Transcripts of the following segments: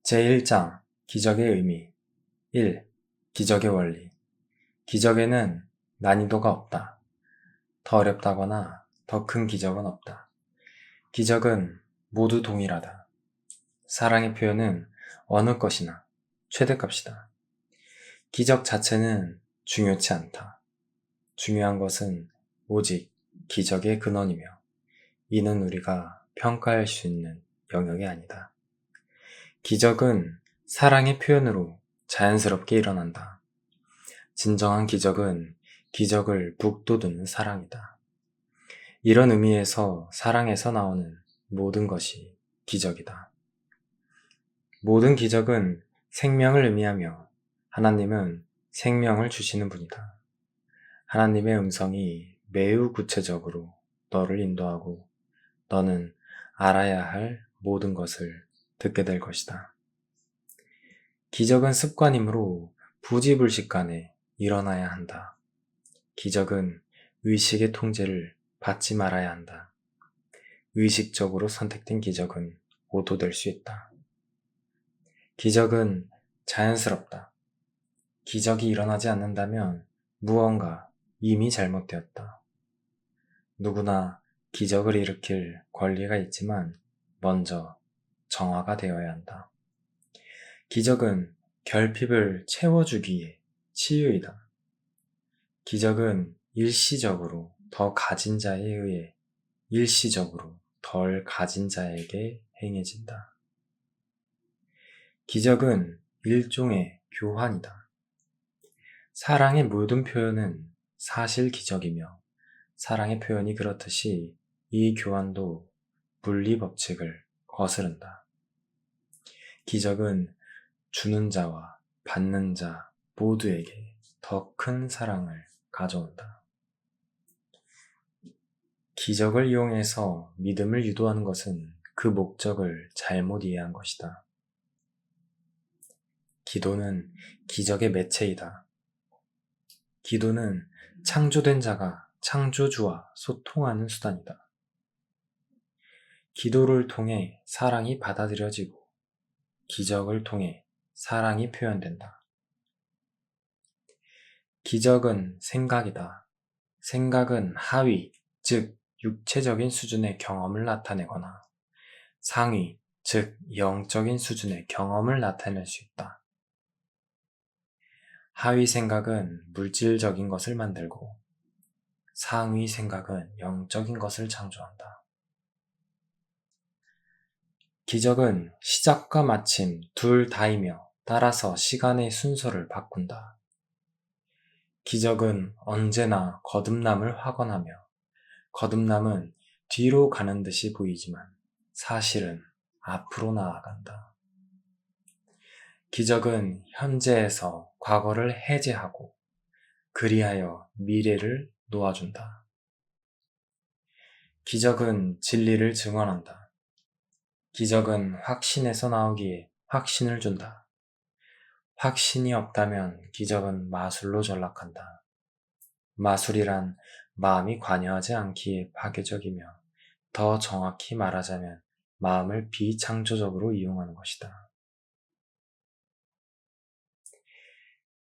제1장 기적의 의미 1. 기적의 원리 기적에는 난이도가 없다. 더 어렵다거나 더 큰 기적은 없다. 기적은 모두 동일하다. 사랑의 표현은 어느 것이나 최대값이다. 기적 자체는 중요치 않다. 중요한 것은 오직 기적의 근원이며 이는 우리가 평가할 수 있는 영역이 아니다. 기적은 사랑의 표현으로 자연스럽게 일어난다. 진정한 기적은 기적을 북돋우는 사랑이다. 이런 의미에서 사랑에서 나오는 모든 것이 기적이다. 모든 기적은 생명을 의미하며 하나님은 생명을 주시는 분이다. 하나님의 음성이 매우 구체적으로 너를 인도하고 너는 알아야 할 모든 것을 듣게 될 것이다. 기적은 습관이므로 부지불식간에 일어나야 한다. 기적은 의식의 통제를 받지 말아야 한다. 의식적으로 선택된 기적은 오도될 수 있다. 기적은 자연스럽다. 기적이 일어나지 않는다면 무언가 이미 잘못되었다. 누구나 기적을 일으킬 권리가 있지만 먼저 정화가 되어야 한다. 기적은 결핍을 채워주기에 치유이다. 기적은 일시적으로 더 가진 자에 의해 일시적으로 덜 가진 자에게 행해진다. 기적은 일종의 교환이다. 사랑의 모든 표현은 사실 기적이며 사랑의 표현이 그렇듯이 이 교환도 분리 법칙을 거스른다. 기적은 주는 자와 받는 자 모두에게 더 큰 사랑을 가져온다. 기적을 이용해서 믿음을 유도하는 것은 그 목적을 잘못 이해한 것이다. 기도는 기적의 매체이다. 기도는 창조된 자가 창조주와 소통하는 수단이다. 기도를 통해 사랑이 받아들여지고 기적을 통해 사랑이 표현된다. 기적은 생각이다. 생각은 하위, 즉 육체적인 수준의 경험을 나타내거나 상위, 즉 영적인 수준의 경험을 나타낼 수 있다. 하위 생각은 물질적인 것을 만들고 상위 생각은 영적인 것을 창조한다. 기적은 시작과 마침 둘 다이며 따라서 시간의 순서를 바꾼다. 기적은 언제나 거듭남을 확언하며 거듭남은 뒤로 가는 듯이 보이지만 사실은 앞으로 나아간다. 기적은 현재에서 과거를 해제하고 그리하여 미래를 놓아준다. 기적은 진리를 증언한다. 기적은 확신에서 나오기에 확신을 준다. 확신이 없다면 기적은 마술로 전락한다. 마술이란 마음이 관여하지 않기에 파괴적이며 더 정확히 말하자면 마음을 비창조적으로 이용하는 것이다.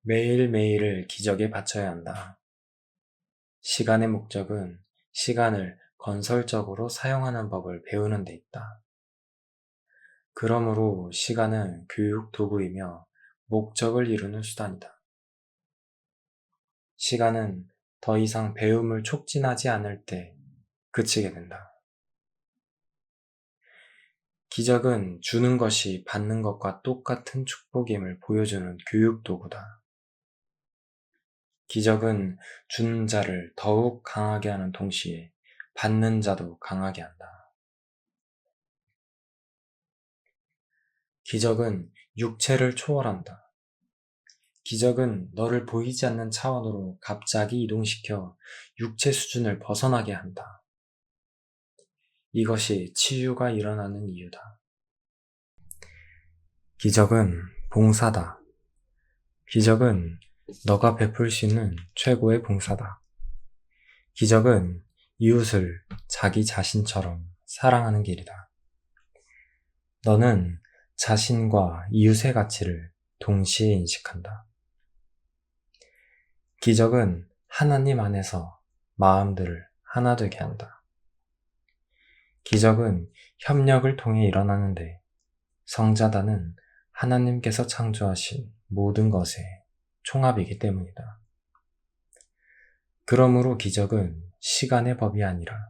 매일매일을 기적에 바쳐야 한다. 시간의 목적은 시간을 건설적으로 사용하는 법을 배우는 데 있다. 그러므로 시간은 교육 도구이며 목적을 이루는 수단이다. 시간은 더 이상 배움을 촉진하지 않을 때 그치게 된다. 기적은 주는 것이 받는 것과 똑같은 축복임을 보여주는 교육 도구다. 기적은 주는 자를 더욱 강하게 하는 동시에 받는 자도 강하게 한다. 기적은 육체를 초월한다. 기적은 너를 보이지 않는 차원으로 갑자기 이동시켜 육체 수준을 벗어나게 한다. 이것이 치유가 일어나는 이유다. 기적은 봉사다. 기적은 너가 베풀 수 있는 최고의 봉사다. 기적은 이웃을 자기 자신처럼 사랑하는 길이다. 너는 자신과 이웃의 가치를 동시에 인식한다. 기적은 하나님 안에서 마음들을 하나 되게 한다. 기적은 협력을 통해 일어나는데 성자단은 하나님께서 창조하신 모든 것의 총합이기 때문이다. 그러므로 기적은 시간의 법이 아니라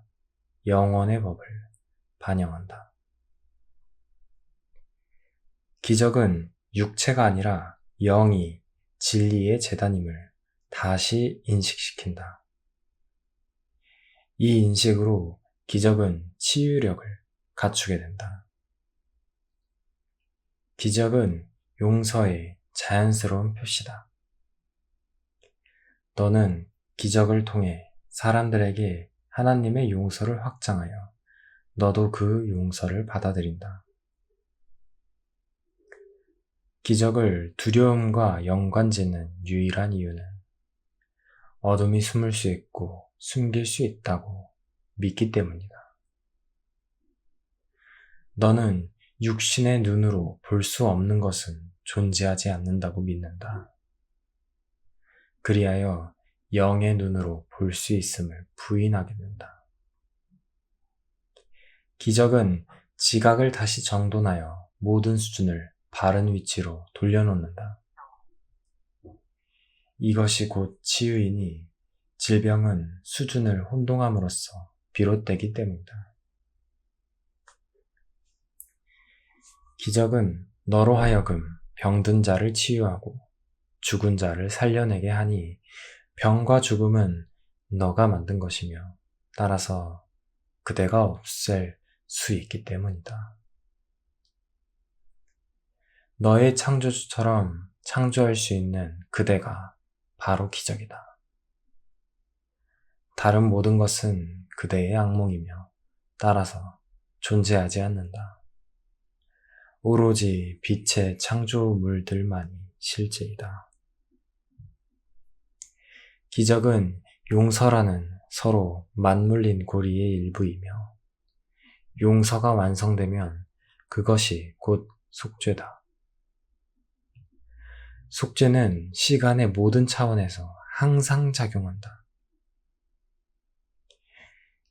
영원의 법을 반영한다. 기적은 육체가 아니라 영이 진리의 재단임을 다시 인식시킨다. 이 인식으로 기적은 치유력을 갖추게 된다. 기적은 용서의 자연스러운 표시다. 너는 기적을 통해 사람들에게 하나님의 용서를 확장하여 너도 그 용서를 받아들인다. 기적을 두려움과 연관짓는 유일한 이유는 어둠이 숨을 수 있고 숨길 수 있다고 믿기 때문이다. 너는 육신의 눈으로 볼 수 없는 것은 존재하지 않는다고 믿는다. 그리하여 영의 눈으로 볼 수 있음을 부인하게 된다. 기적은 지각을 다시 정돈하여 모든 수준을 바른 위치로 돌려놓는다. 이것이 곧 치유이니 질병은 수준을 혼동함으로써 비롯되기 때문이다. 기적은 너로 하여금 병든 자를 치유하고 죽은 자를 살려내게 하니 병과 죽음은 너가 만든 것이며 따라서 그대가 없앨 수 있기 때문이다. 너의 창조주처럼 창조할 수 있는 그대가 바로 기적이다. 다른 모든 것은 그대의 악몽이며 따라서 존재하지 않는다. 오로지 빛의 창조물들만이 실제이다. 기적은 용서라는 서로 맞물린 고리의 일부이며 용서가 완성되면 그것이 곧 속죄다. 속죄는 시간의 모든 차원에서 항상 작용한다.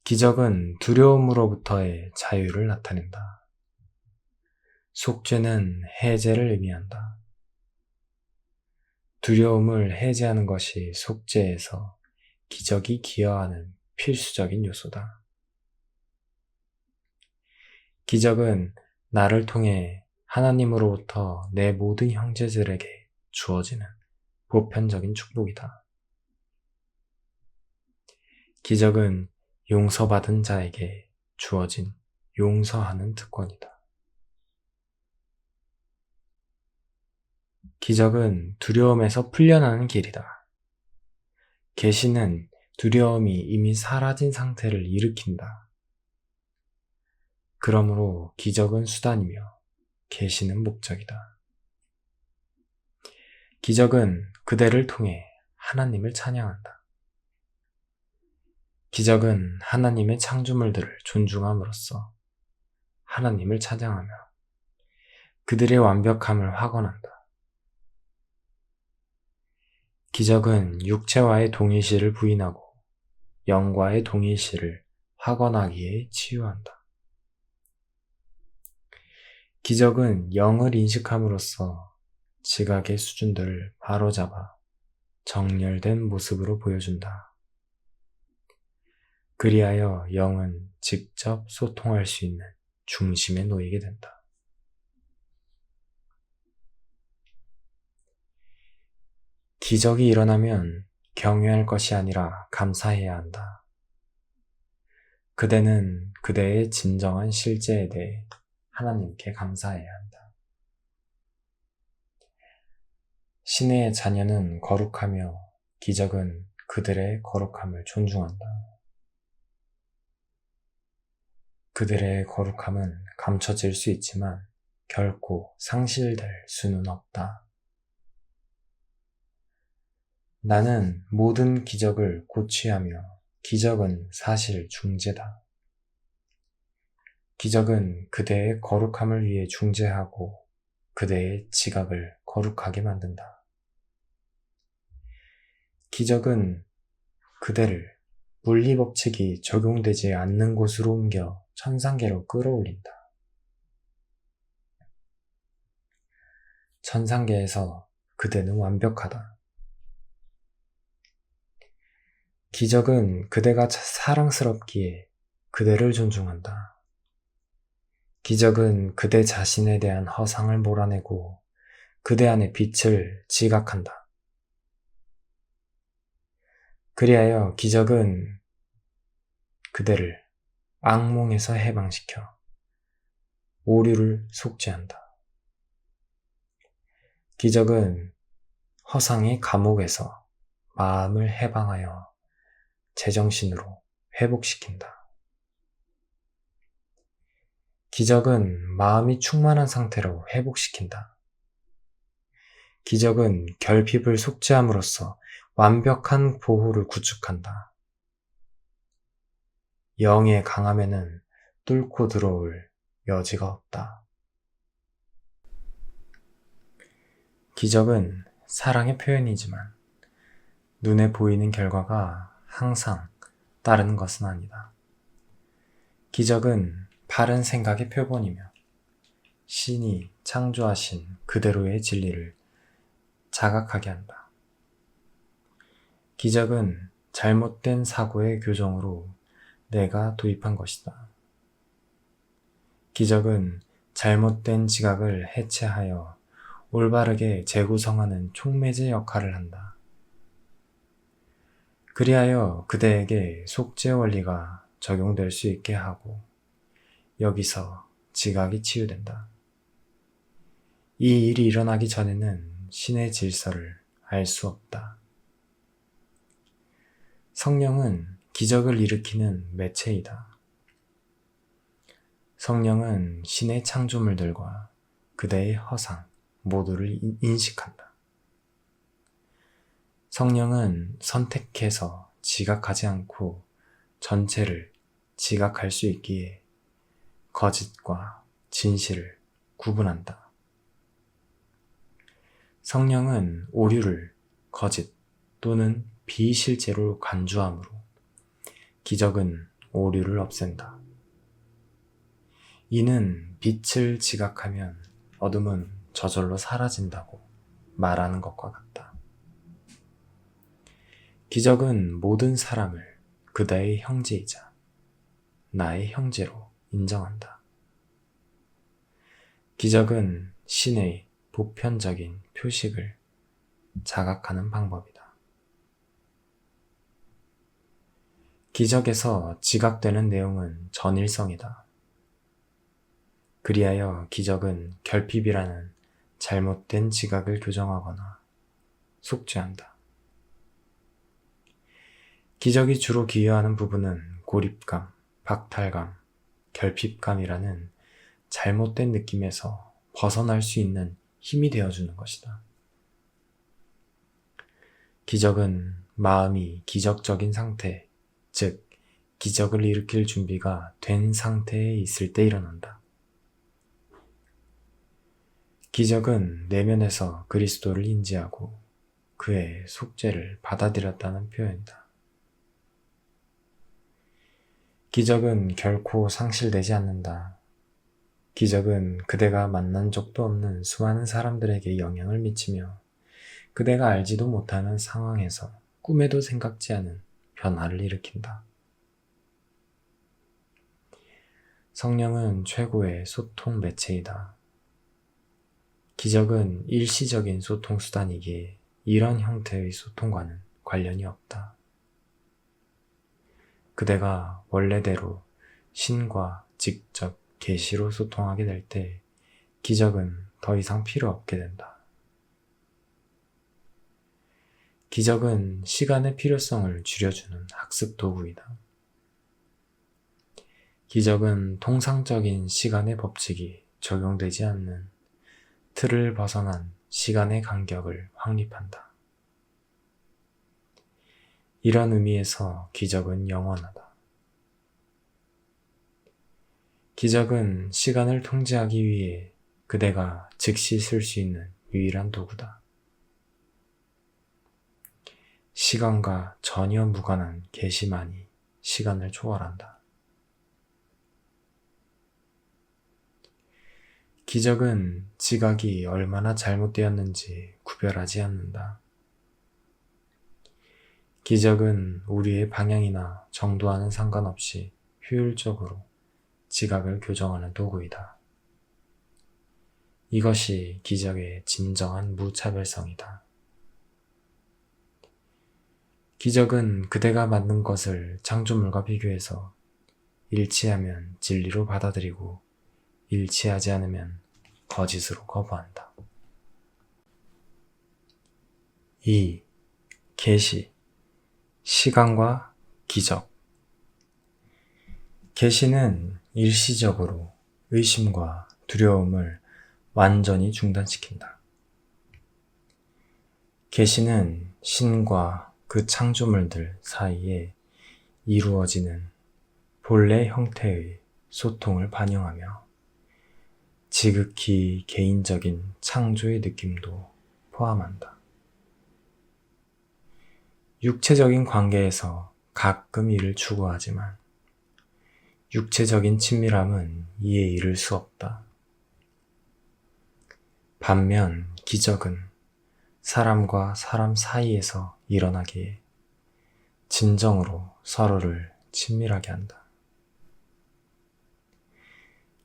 기적은 두려움으로부터의 자유를 나타낸다. 속죄는 해제를 의미한다. 두려움을 해제하는 것이 속죄에서 기적이 기여하는 필수적인 요소다. 기적은 나를 통해 하나님으로부터 내 모든 형제들에게 주어지는 보편적인 축복이다. 기적은 용서받은 자에게 주어진 용서하는 특권이다. 기적은 두려움에서 풀려나는 길이다. 계시는 두려움이 이미 사라진 상태를 일으킨다. 그러므로 기적은 수단이며 계시는 목적이다. 기적은 그대를 통해 하나님을 찬양한다. 기적은 하나님의 창조물들을 존중함으로써 하나님을 찬양하며 그들의 완벽함을 확언한다. 기적은 육체와의 동일시를 부인하고 영과의 동일시를 확언하기에 치유한다. 기적은 영을 인식함으로써 지각의 수준들을 바로잡아 정렬된 모습으로 보여준다. 그리하여 영은 직접 소통할 수 있는 중심에 놓이게 된다. 기적이 일어나면 경외할 것이 아니라 감사해야 한다. 그대는 그대의 진정한 실제에 대해 하나님께 감사해야 한다. 신의 자녀는 거룩하며 기적은 그들의 거룩함을 존중한다. 그들의 거룩함은 감춰질 수 있지만 결코 상실될 수는 없다. 나는 모든 기적을 고취하며 기적은 사실 중재다. 기적은 그대의 거룩함을 위해 중재하고 그대의 지각을 거룩하게 만든다. 기적은 그대를 물리법칙이 적용되지 않는 곳으로 옮겨 천상계로 끌어올린다. 천상계에서 그대는 완벽하다. 기적은 그대가 사랑스럽기에 그대를 존중한다. 기적은 그대 자신에 대한 허상을 몰아내고 그대 안의 빛을 지각한다. 그리하여 기적은 그대를 악몽에서 해방시켜 오류를 속죄한다. 기적은 허상의 감옥에서 마음을 해방하여 제정신으로 회복시킨다. 기적은 마음이 충만한 상태로 회복시킨다. 기적은 결핍을 속죄함으로써 완벽한 보호를 구축한다. 영의 강함에는 뚫고 들어올 여지가 없다. 기적은 사랑의 표현이지만 눈에 보이는 결과가 항상 따르는 것은 아니다. 기적은 바른 생각의 표본이며 신이 창조하신 그대로의 진리를 자각하게 한다. 기적은 잘못된 사고의 교정으로 내가 도입한 것이다. 기적은 잘못된 지각을 해체하여 올바르게 재구성하는 촉매제 역할을 한다. 그리하여 그대에게 속죄 원리가 적용될 수 있게 하고 여기서 지각이 치유된다. 이 일이 일어나기 전에는 신의 질서를 알 수 없다. 성령은 기적을 일으키는 매체이다. 성령은 신의 창조물들과 그대의 허상 모두를 인식한다. 성령은 선택해서 지각하지 않고 전체를 지각할 수 있기에 거짓과 진실을 구분한다. 성령은 오류를 거짓 또는 비실제로 간주하므로 기적은 오류를 없앤다. 이는 빛을 지각하면 어둠은 저절로 사라진다고 말하는 것과 같다. 기적은 모든 사람을 그대의 형제이자 나의 형제로 인정한다. 기적은 신의 보편적인 표식을 자각하는 방법이다. 기적에서 지각되는 내용은 전일성이다. 그리하여 기적은 결핍이라는 잘못된 지각을 교정하거나 속죄한다. 기적이 주로 기여하는 부분은 고립감, 박탈감, 결핍감이라는 잘못된 느낌에서 벗어날 수 있는 힘이 되어주는 것이다. 기적은 마음이 기적적인 상태, 즉 기적을 일으킬 준비가 된 상태에 있을 때 일어난다. 기적은 내면에서 그리스도를 인지하고 그의 속죄를 받아들였다는 표현이다. 기적은 결코 상실되지 않는다. 기적은 그대가 만난 적도 없는 수많은 사람들에게 영향을 미치며 그대가 알지도 못하는 상황에서 꿈에도 생각지 않은 변화를 일으킨다. 성령은 최고의 소통 매체이다. 기적은 일시적인 소통 수단이기에 이런 형태의 소통과는 관련이 없다. 그대가 원래대로 신과 직접 계시로 소통하게 될 때 기적은 더 이상 필요 없게 된다. 기적은 시간의 필요성을 줄여주는 학습 도구이다. 기적은 통상적인 시간의 법칙이 적용되지 않는 틀을 벗어난 시간의 간격을 확립한다. 이런 의미에서 기적은 영원하다. 기적은 시간을 통제하기 위해 그대가 즉시 쓸 수 있는 유일한 도구다. 시간과 전혀 무관한 계시만이 시간을 초월한다. 기적은 지각이 얼마나 잘못되었는지 구별하지 않는다. 기적은 우리의 방향이나 정도와는 상관없이 효율적으로 지각을 교정하는 도구이다. 이것이 기적의 진정한 무차별성이다. 기적은 그대가 만든 것을 창조물과 비교해서 일치하면 진리로 받아들이고 일치하지 않으면 거짓으로 거부한다. 2. 계시, 시간과 기적. 계시는 일시적으로 의심과 두려움을 완전히 중단시킨다. 계시는 신과 그 창조물들 사이에 이루어지는 본래 형태의 소통을 반영하며 지극히 개인적인 창조의 느낌도 포함한다. 육체적인 관계에서 가끔 이를 추구하지만 육체적인 친밀함은 이에 이를 수 없다. 반면 기적은 사람과 사람 사이에서 일어나기에 진정으로 서로를 친밀하게 한다.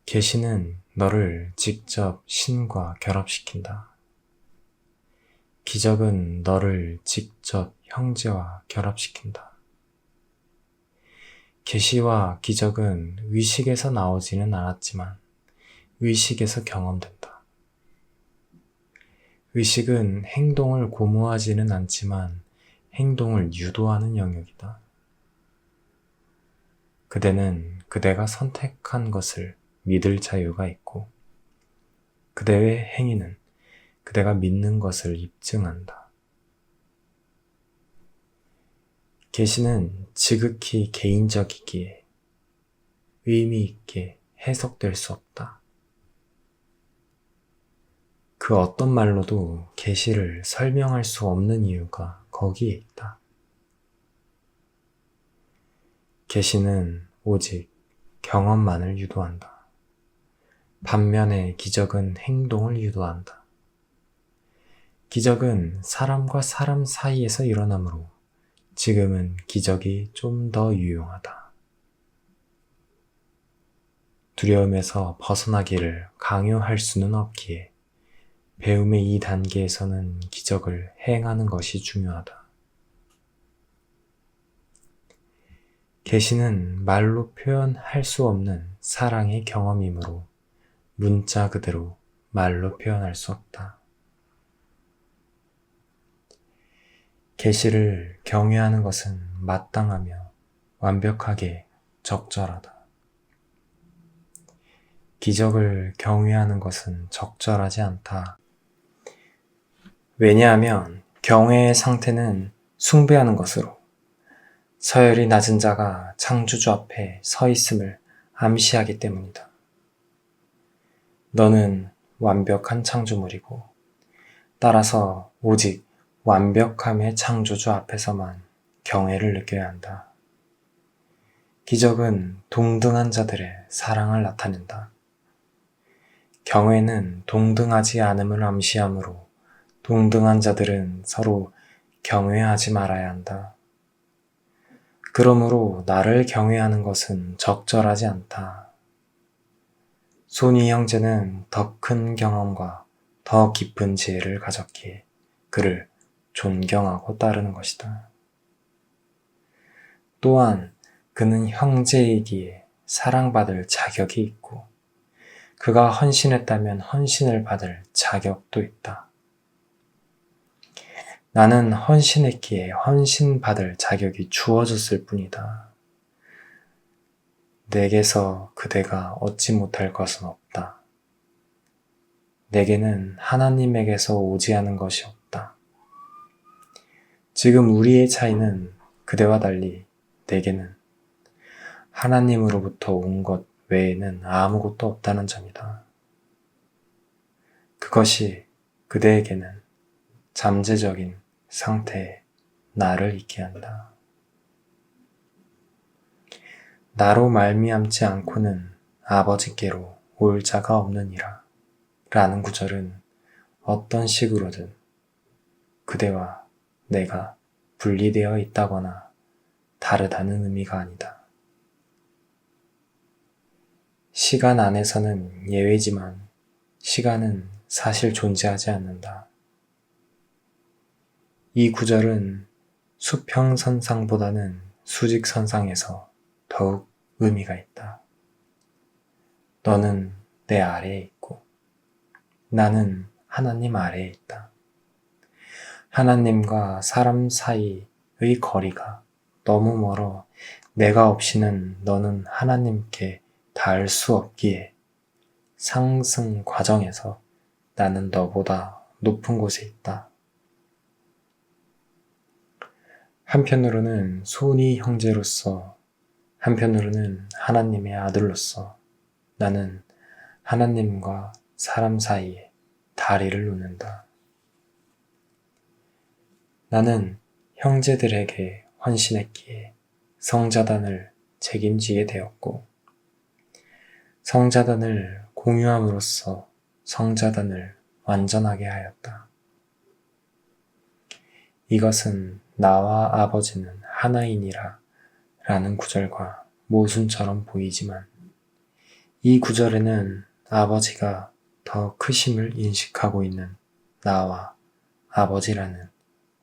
계시는 너를 직접 신과 결합시킨다. 기적은 너를 직접 형제와 결합시킨다. 계시와 기적은 의식에서 나오지는 않았지만 의식에서 경험된다. 의식은 행동을 고무하지는 않지만 행동을 유도하는 영역이다. 그대는 그대가 선택한 것을 믿을 자유가 있고 그대의 행위는 그대가 믿는 것을 입증한다. 계시는 지극히 개인적이기에 의미 있게 해석될 수 없다. 그 어떤 말로도 계시를 설명할 수 없는 이유가 거기에 있다. 계시는 오직 경험만을 유도한다. 반면에 기적은 행동을 유도한다. 기적은 사람과 사람 사이에서 일어나므로 지금은 기적이 좀 더 유용하다. 두려움에서 벗어나기를 강요할 수는 없기에 배움의 이 단계에서는 기적을 행하는 것이 중요하다. 계시는 말로 표현할 수 없는 사랑의 경험이므로 문자 그대로 말로 표현할 수 없다. 계시를 경외하는 것은 마땅하며 완벽하게 적절하다. 기적을 경외하는 것은 적절하지 않다. 왜냐하면 경외의 상태는 숭배하는 것으로 서열이 낮은 자가 창조주 앞에 서 있음을 암시하기 때문이다. 너는 완벽한 창조물이고 따라서 오직 완벽함의 창조주 앞에서만 경외를 느껴야 한다. 기적은 동등한 자들의 사랑을 나타낸다. 경외는 동등하지 않음을 암시하므로 동등한 자들은 서로 경외하지 말아야 한다. 그러므로 나를 경외하는 것은 적절하지 않다. 소니 형제는 더 큰 경험과 더 깊은 지혜를 가졌기에 그를 존경하고 따르는 것이다. 또한 그는 형제이기에 사랑받을 자격이 있고 그가 헌신했다면 헌신을 받을 자격도 있다. 나는 헌신했기에 헌신받을 자격이 주어졌을 뿐이다. 내게서 그대가 얻지 못할 것은 없다. 내게는 하나님에게서 오지 않은 것이 없다. 지금 우리의 차이는 그대와 달리 내게는 하나님으로부터 온 것 외에는 아무것도 없다는 점이다. 그것이 그대에게는 잠재적인 상태에 나를 있게 한다. 나로 말미암지 않고는 아버지께로 올 자가 없느니라 라는 구절은 어떤 식으로든 그대와 내가 분리되어 있다거나 다르다는 의미가 아니다. 시간 안에서는 예외지만 시간은 사실 존재하지 않는다. 이 구절은 수평선상보다는 수직선상에서 더욱 의미가 있다. 너는 내 아래에 있고 나는 하나님 아래에 있다. 하나님과 사람 사이의 거리가 너무 멀어 내가 없이는 너는 하나님께 닿을 수 없기에 상승 과정에서 나는 너보다 높은 곳에 있다. 한편으로는 손이 형제로서, 한편으로는 하나님의 아들로서 나는 하나님과 사람 사이에 다리를 놓는다. 나는 형제들에게 헌신했기에 성자단을 책임지게 되었고, 성자단을 공유함으로써 성자단을 완전하게 하였다. 이것은 나와 아버지는 하나이니라 라는 구절과 모순처럼 보이지만 이 구절에는 아버지가 더 크심을 인식하고 있는 나와 아버지라는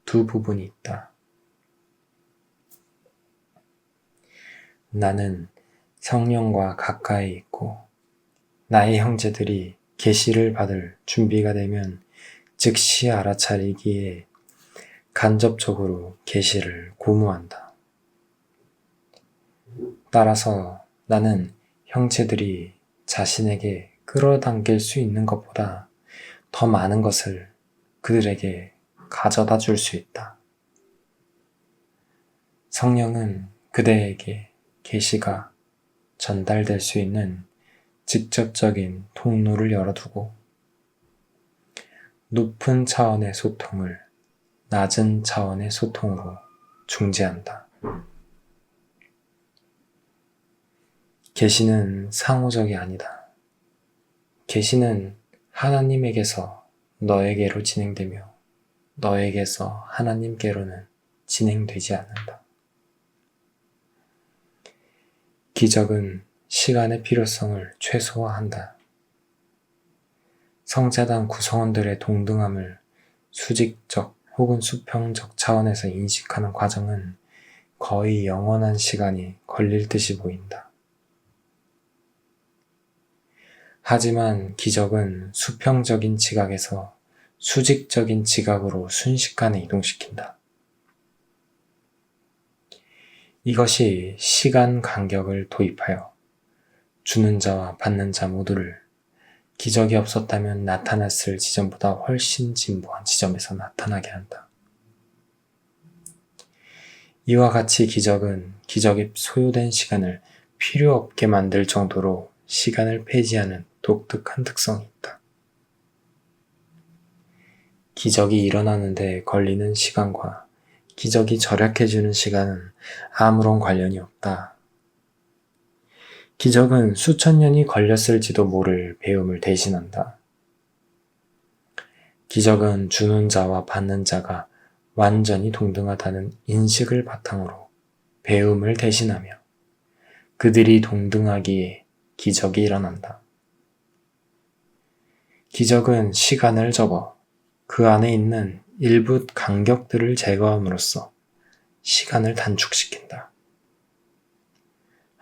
두 부분이 있다. 나는 성령과 가까이 있고 나의 형제들이 계시를 받을 준비가 되면 즉시 알아차리기에 간접적으로 계시를 고무한다. 따라서 나는 형제들이 자신에게 끌어당길 수 있는 것보다 더 많은 것을 그들에게 가져다 줄 수 있다. 성령은 그대에게 계시가 전달될 수 있는 직접적인 통로를 열어두고 높은 차원의 소통을 낮은 차원의 소통으로 중재한다. 계시는 상호적이 아니다. 계시는 하나님에게서 너에게로 진행되며 너에게서 하나님께로는 진행되지 않는다. 기적은 시간의 필요성을 최소화한다. 성자단 구성원들의 동등함을 수직적 혹은 수평적 차원에서 인식하는 과정은 거의 영원한 시간이 걸릴 듯이 보인다. 하지만 기적은 수평적인 지각에서 수직적인 지각으로 순식간에 이동시킨다. 이것이 시간 간격을 도입하여 주는 자와 받는 자 모두를 기적이 없었다면 나타났을 지점보다 훨씬 진보한 지점에서 나타나게 한다. 이와 같이 기적은 기적이 소요된 시간을 필요 없게 만들 정도로 시간을 폐지하는 독특한 특성이 있다. 기적이 일어나는데 걸리는 시간과 기적이 절약해주는 시간은 아무런 관련이 없다. 기적은 수천 년이 걸렸을지도 모를 배움을 대신한다. 기적은 주는 자와 받는 자가 완전히 동등하다는 인식을 바탕으로 배움을 대신하며 그들이 동등하기에 기적이 일어난다. 기적은 시간을 접어 그 안에 있는 일부 간격들을 제거함으로써 시간을 단축시킨다.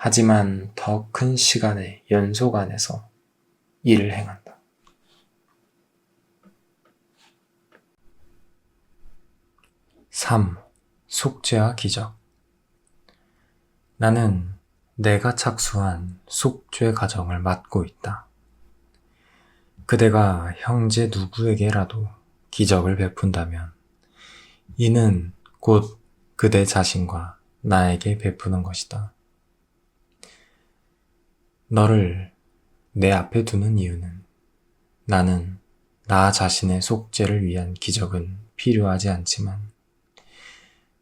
하지만 더 큰 시간의 연속 안에서 일을 행한다. (3) 속죄와 기적. 나는 내가 착수한 속죄 과정을 맡고 있다. 그대가 형제 누구에게라도 기적을 베푼다면 이는 곧 그대 자신과 나에게 베푸는 것이다. 너를 내 앞에 두는 이유는 나는 나 자신의 속죄를 위한 기적은 필요하지 않지만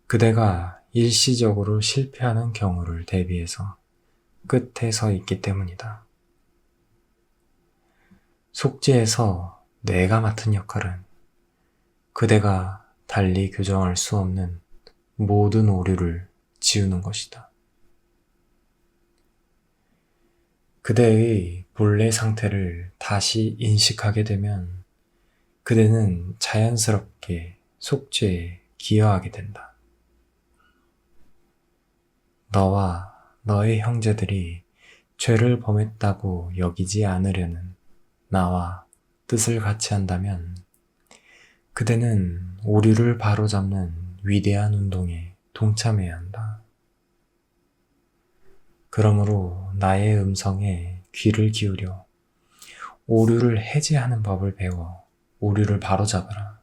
그대가 일시적으로 실패하는 경우를 대비해서 끝에 서 있기 때문이다. 속죄에서 내가 맡은 역할은 그대가 달리 교정할 수 없는 모든 오류를 지우는 것이다. 그대의 본래 상태를 다시 인식하게 되면 그대는 자연스럽게 속죄에 기여하게 된다. 너와 너의 형제들이 죄를 범했다고 여기지 않으려는 나와 뜻을 같이 한다면 그대는 오류를 바로잡는 위대한 운동에 동참해야 한다. 그러므로 나의 음성에 귀를 기울여 오류를 해제하는 법을 배워 오류를 바로잡아라.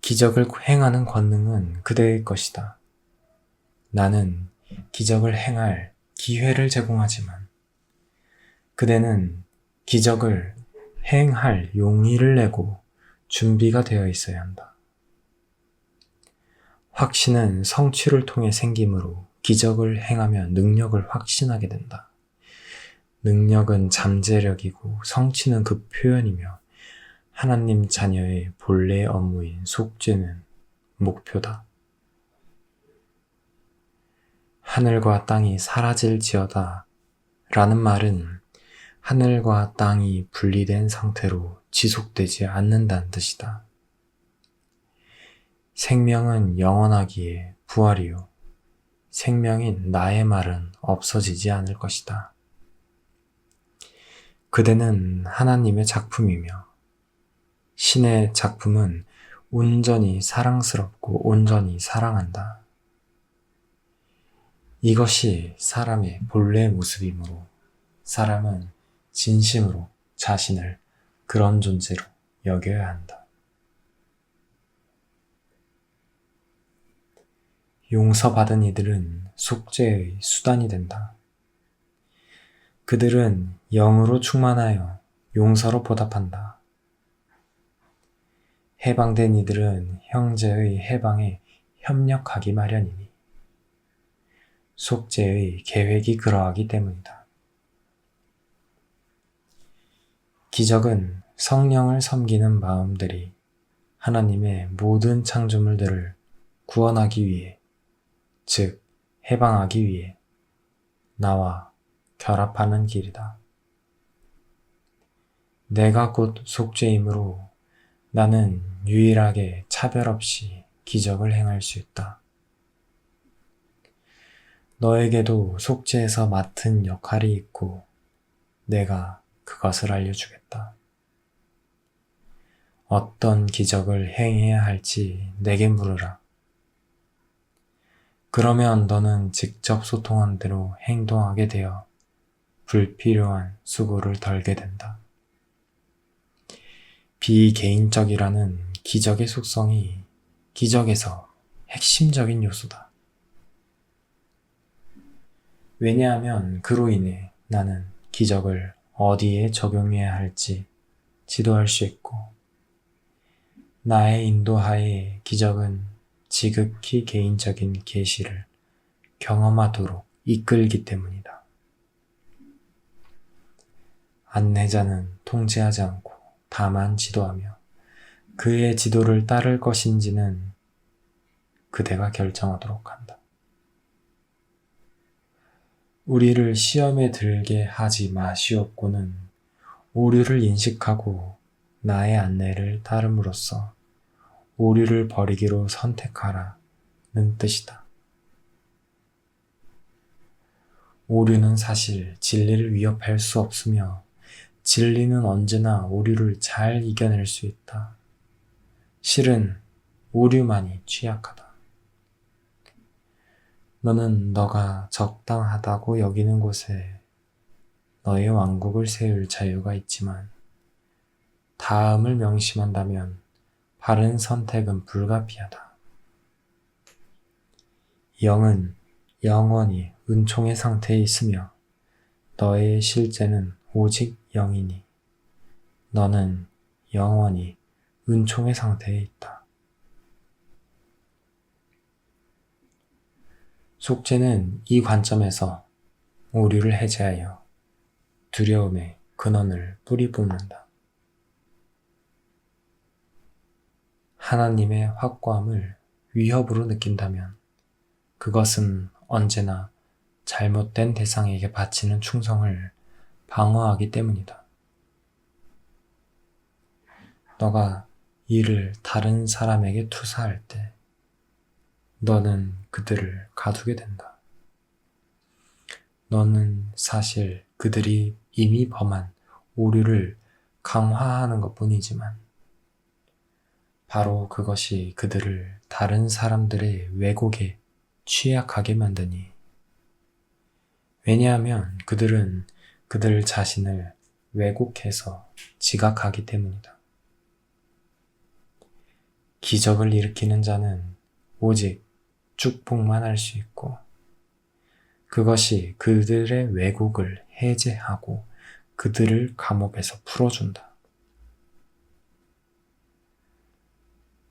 기적을 행하는 권능은 그대의 것이다. 나는 기적을 행할 기회를 제공하지만 그대는 기적을 행할 용의를 내고 준비가 되어 있어야 한다. 확신은 성취를 통해 생기므로 기적을 행하면 능력을 확신하게 된다. 능력은 잠재력이고 성취는 그 표현이며 하나님 자녀의 본래 업무인 속죄는 목표다. 하늘과 땅이 사라질지어다 라는 말은 하늘과 땅이 분리된 상태로 지속되지 않는다는 뜻이다. 생명은 영원하기에 부활이요. 생명인 나의 말은 없어지지 않을 것이다. 그대는 하나님의 작품이며 신의 작품은 온전히 사랑스럽고 온전히 사랑한다. 이것이 사람의 본래 모습이므로 사람은 진심으로 자신을 그런 존재로 여겨야 한다. 용서받은 이들은 속죄의 수단이 된다. 그들은 영으로 충만하여 용서로 보답한다. 해방된 이들은 형제의 해방에 협력하기 마련이니 속죄의 계획이 그러하기 때문이다. 기적은 성령을 섬기는 마음들이 하나님의 모든 창조물들을 구원하기 위해, 즉 해방하기 위해 나와 결합하는 길이다. 내가 곧 속죄이므로 나는 유일하게 차별 없이 기적을 행할 수 있다. 너에게도 속죄에서 맡은 역할이 있고 내가 그것을 알려주겠다. 어떤 기적을 행해야 할지 내게 물으라. 그러면 너는 직접 소통한 대로 행동하게 되어 불필요한 수고를 덜게 된다. 비개인적이라는 기적의 속성이 기적에서 핵심적인 요소다. 왜냐하면 그로 인해 나는 기적을 어디에 적용해야 할지 지도할 수 있고 나의 인도하에 기적은 지극히 개인적인 계시를 경험하도록 이끌기 때문이다. 안내자는 통제하지 않고 다만 지도하며 그의 지도를 따를 것인지는 그대가 결정하도록 한다. 우리를 시험에 들게 하지 마시옵고는 오류를 인식하고 나의 안내를 따름으로써 오류를 버리기로 선택하라는 뜻이다. 오류는 사실 진리를 위협할 수 없으며 진리는 언제나 오류를 잘 이겨낼 수 있다. 실은 오류만이 취약하다. 너는 너가 적당하다고 여기는 곳에 너의 왕국을 세울 자유가 있지만 다음을 명심한다면 바른 선택은 불가피하다. 영은 영원히 은총의 상태에 있으며 너의 실제는 오직 영이니 너는 영원히 은총의 상태에 있다. 속죄는 이 관점에서 오류를 해제하여 두려움의 근원을 뿌리 뽑는다. 하나님의 확고함을 위협으로 느낀다면 그것은 언제나 잘못된 대상에게 바치는 충성을 방어하기 때문이다. 너가 이를 다른 사람에게 투사할 때 너는 그들을 가두게 된다. 너는 사실 그들이 이미 범한 오류를 강화하는 것뿐이지만 바로 그것이 그들을 다른 사람들의 왜곡에 취약하게 만드니. 왜냐하면 그들은 그들 자신을 왜곡해서 지각하기 때문이다. 기적을 일으키는 자는 오직 축복만 할 수 있고 그것이 그들의 왜곡을 해제하고 그들을 감옥에서 풀어준다.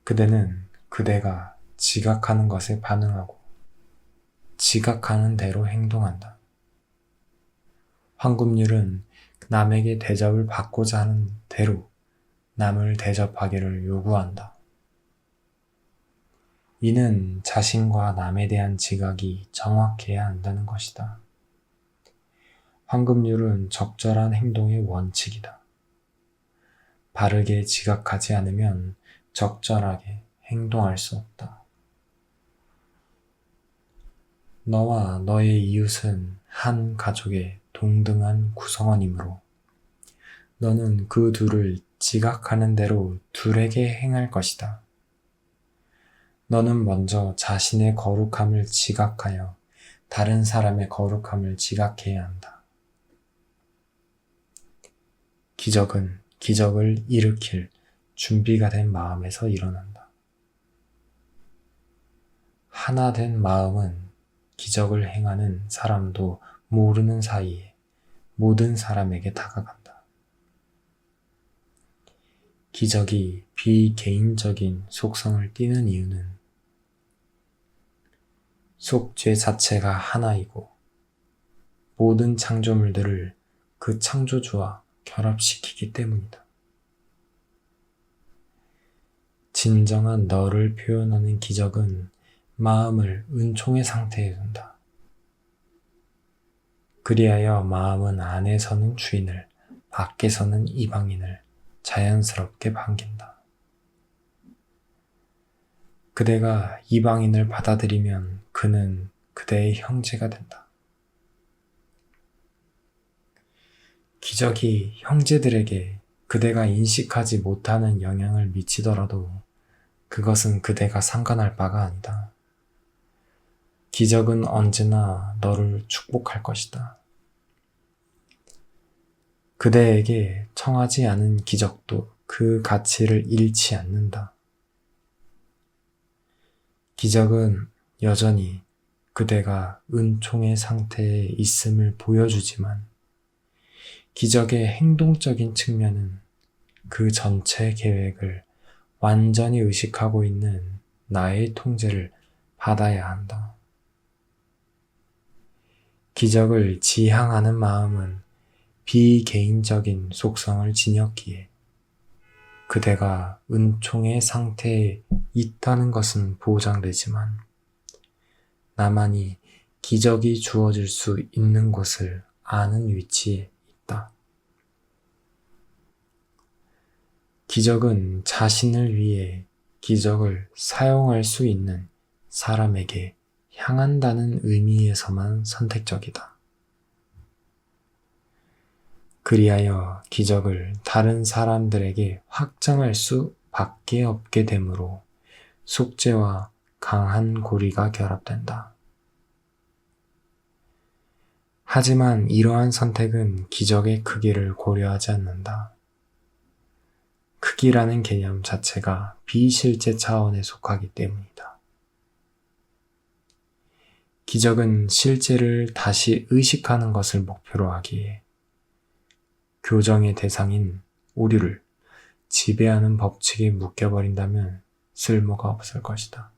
그대는 그대가 지각하는 것에 반응하고 지각하는 대로 행동한다. 황금률은 남에게 대접을 받고자 하는 대로 남을 대접하기를 요구한다. 이는 자신과 남에 대한 지각이 정확해야 한다는 것이다. 황금률은 적절한 행동의 원칙이다. 바르게 지각하지 않으면 적절하게 행동할 수 없다. 너와 너의 이웃은 한 가족의 동등한 구성원이므로 너는 그 둘을 지각하는 대로 둘에게 행할 것이다. 너는 먼저 자신의 거룩함을 지각하여 다른 사람의 거룩함을 지각해야 한다. 기적은 기적을 일으킬 준비가 된 마음에서 일어난다. 하나 된 마음은 기적을 행하는 사람도 모르는 사이에 모든 사람에게 다가간다. 기적이 비개인적인 속성을 띠는 이유는 속죄 자체가 하나이고 모든 창조물들을 그 창조주와 결합시키기 때문이다. 진정한 너를 표현하는 기적은 마음을 은총의 상태에 둔다. 그리하여 마음은 안에서는 주인을, 밖에서는 이방인을 자연스럽게 반긴다. 그대가 이방인을 받아들이면 그는 그대의 형제가 된다. 기적이 형제들에게 그대가 인식하지 못하는 영향을 미치더라도 그것은 그대가 상관할 바가 아니다. 기적은 언제나 너를 축복할 것이다. 그대에게 청하지 않은 기적도 그 가치를 잃지 않는다. 기적은 여전히 그대가 은총의 상태에 있음을 보여주지만 기적의 행동적인 측면은 그 전체 계획을 완전히 의식하고 있는 나의 통제를 받아야 한다. 기적을 지향하는 마음은 비개인적인 속성을 지녔기에 그대가 은총의 상태에 있다는 것은 보장되지만 나만이 기적이 주어질 수 있는 곳을 아는 위치에 있다. 기적은 자신을 위해 기적을 사용할 수 있는 사람에게 향한다는 의미에서만 선택적이다. 그리하여 기적을 다른 사람들에게 확장할 수밖에 없게 되므로 속죄와 강한 고리가 결합된다. 하지만 이러한 선택은 기적의 크기를 고려하지 않는다. 크기라는 개념 자체가 비실제 차원에 속하기 때문이다. 기적은 실제를 다시 의식하는 것을 목표로 하기에 교정의 대상인 우리를 지배하는 법칙에 묶여버린다면 쓸모가 없을 것이다.